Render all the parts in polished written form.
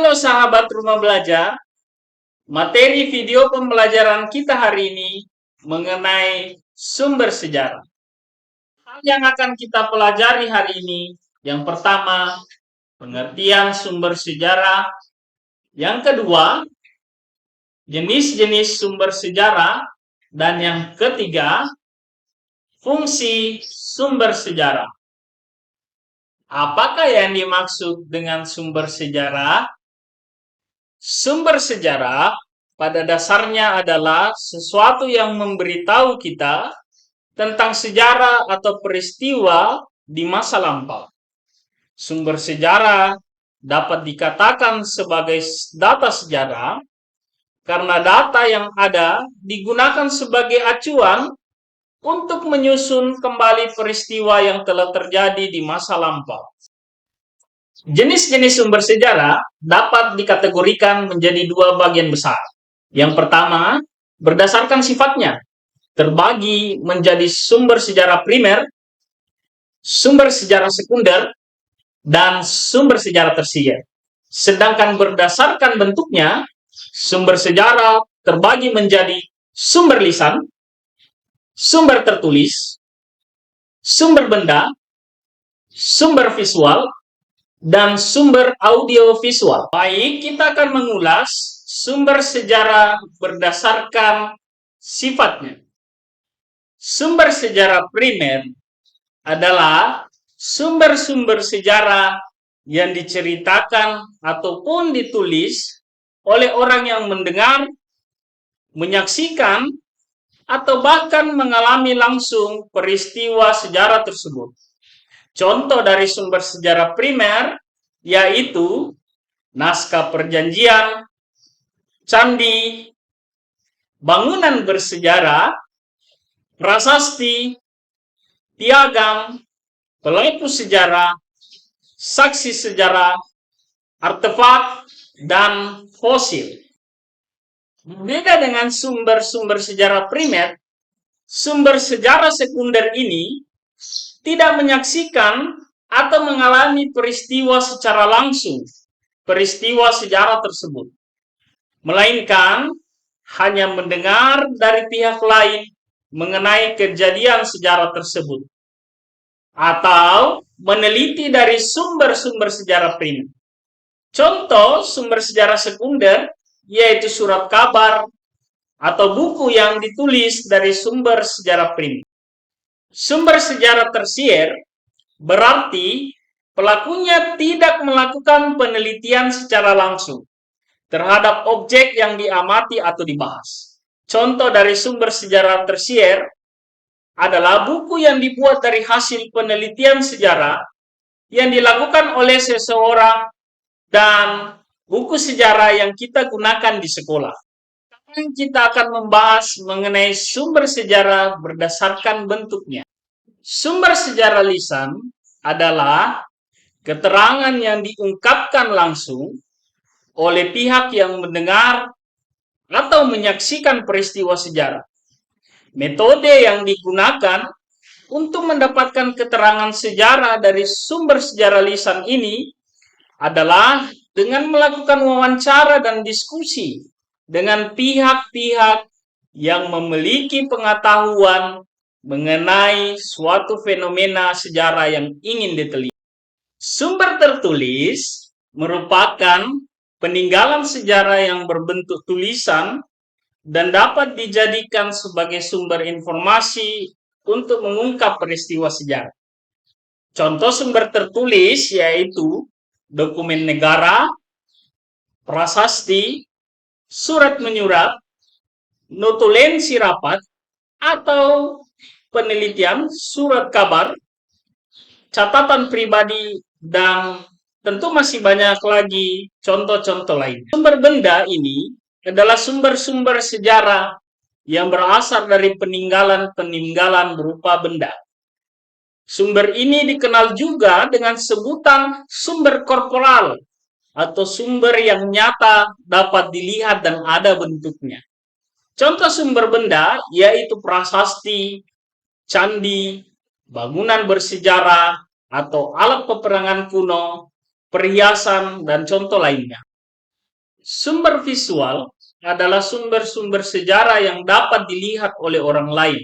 Halo sahabat rumah belajar, materi video pembelajaran kita hari ini mengenai sumber sejarah. Hal yang akan kita pelajari hari ini, yang pertama, pengertian sumber sejarah. Yang kedua, jenis-jenis sumber sejarah. Dan yang ketiga, fungsi sumber sejarah. Apakah yang dimaksud dengan sumber sejarah? Sumber sejarah pada dasarnya adalah sesuatu yang memberitahu kita tentang sejarah atau peristiwa di masa lampau. Sumber sejarah dapat dikatakan sebagai data sejarah karena data yang ada digunakan sebagai acuan untuk menyusun kembali peristiwa yang telah terjadi di masa lampau. Jenis-jenis sumber sejarah dapat dikategorikan menjadi dua bagian besar. Yang pertama, berdasarkan sifatnya, terbagi menjadi sumber sejarah primer, sumber sejarah sekunder, dan sumber sejarah tersier. Sedangkan berdasarkan bentuknya, sumber sejarah terbagi menjadi sumber lisan, sumber tertulis, sumber benda, sumber visual, dan sumber audiovisual. Baik, kita akan mengulas sumber sejarah berdasarkan sifatnya. Sumber sejarah primer adalah sumber-sumber sejarah yang diceritakan ataupun ditulis oleh orang yang mendengar, menyaksikan, atau bahkan mengalami langsung peristiwa sejarah tersebut. Contoh dari sumber sejarah primer yaitu naskah perjanjian, candi, bangunan bersejarah, prasasti, piagam, pelaku sejarah, saksi sejarah, artefak, dan fosil. Berbeda dengan sumber-sumber sejarah primer, sumber sejarah sekunder ini tidak menyaksikan atau mengalami peristiwa secara langsung, peristiwa sejarah tersebut. Melainkan hanya mendengar dari pihak lain mengenai kejadian sejarah tersebut. Atau meneliti dari sumber-sumber sejarah primer. Contoh sumber sejarah sekunder yaitu surat kabar atau buku yang ditulis dari sumber sejarah primer. Sumber sejarah tersier berarti pelakunya tidak melakukan penelitian secara langsung terhadap objek yang diamati atau dibahas. Contoh dari sumber sejarah tersier adalah buku yang dibuat dari hasil penelitian sejarah yang dilakukan oleh seseorang dan buku sejarah yang kita gunakan di sekolah. Kita akan membahas mengenai sumber sejarah berdasarkan bentuknya. Sumber sejarah lisan adalah keterangan yang diungkapkan langsung oleh pihak yang mendengar atau menyaksikan peristiwa sejarah. Metode yang digunakan untuk mendapatkan keterangan sejarah dari sumber sejarah lisan ini adalah dengan melakukan wawancara dan diskusi dengan pihak-pihak yang memiliki pengetahuan mengenai suatu fenomena sejarah yang ingin diteliti. Sumber tertulis merupakan peninggalan sejarah yang berbentuk tulisan dan dapat dijadikan sebagai sumber informasi untuk mengungkap peristiwa sejarah. Contoh sumber tertulis yaitu dokumen negara, prasasti, surat menyurat, notulensi rapat, atau penelitian, surat kabar, catatan pribadi, dan tentu masih banyak lagi contoh-contoh lain. Sumber benda ini adalah sumber-sumber sejarah yang berasal dari peninggalan-peninggalan berupa benda. Sumber ini dikenal juga dengan sebutan sumber korporal atau sumber yang nyata dapat dilihat dan ada bentuknya. Contoh sumber benda yaitu prasasti, candi, bangunan bersejarah, atau alat peperangan kuno, perhiasan, dan contoh lainnya. Sumber visual adalah sumber-sumber sejarah yang dapat dilihat oleh orang lain.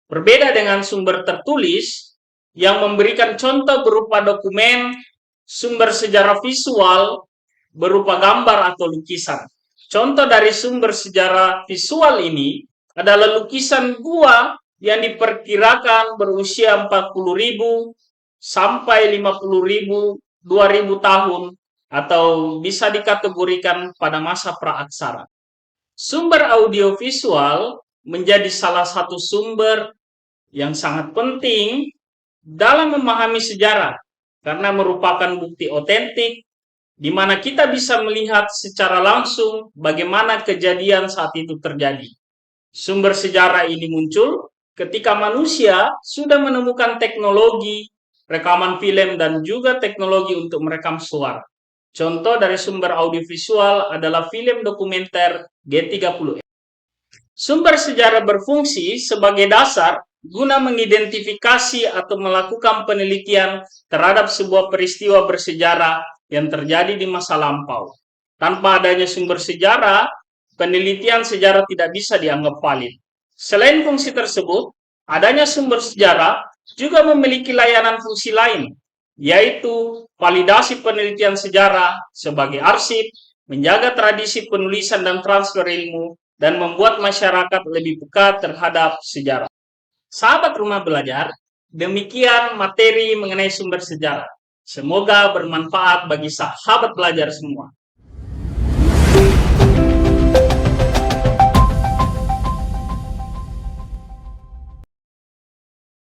Berbeda dengan sumber tertulis yang memberikan contoh berupa dokumen, sumber sejarah visual berupa gambar atau lukisan. Contoh dari sumber sejarah visual ini adalah lukisan gua yang diperkirakan berusia 40.000 sampai 50.000, 2.000 tahun atau bisa dikategorikan pada masa praaksara. Sumber audiovisual menjadi salah satu sumber yang sangat penting dalam memahami sejarah karena merupakan bukti otentik di mana kita bisa melihat secara langsung bagaimana kejadian saat itu terjadi. Sumber sejarah ini muncul ketika manusia sudah menemukan teknologi rekaman film dan juga teknologi untuk merekam suara. Contoh dari sumber audiovisual adalah film dokumenter G30. Sumber sejarah berfungsi sebagai dasar guna mengidentifikasi atau melakukan penelitian terhadap sebuah peristiwa bersejarah yang terjadi di masa lampau. Tanpa adanya sumber sejarah, penelitian sejarah tidak bisa dianggap valid. Selain fungsi tersebut, adanya sumber sejarah juga memiliki layanan fungsi lain, yaitu validasi penelitian sejarah sebagai arsip, menjaga tradisi penulisan dan transfer ilmu, dan membuat masyarakat lebih peka terhadap sejarah. Sahabat rumah belajar, demikian materi mengenai sumber sejarah. Semoga bermanfaat bagi sahabat belajar semua.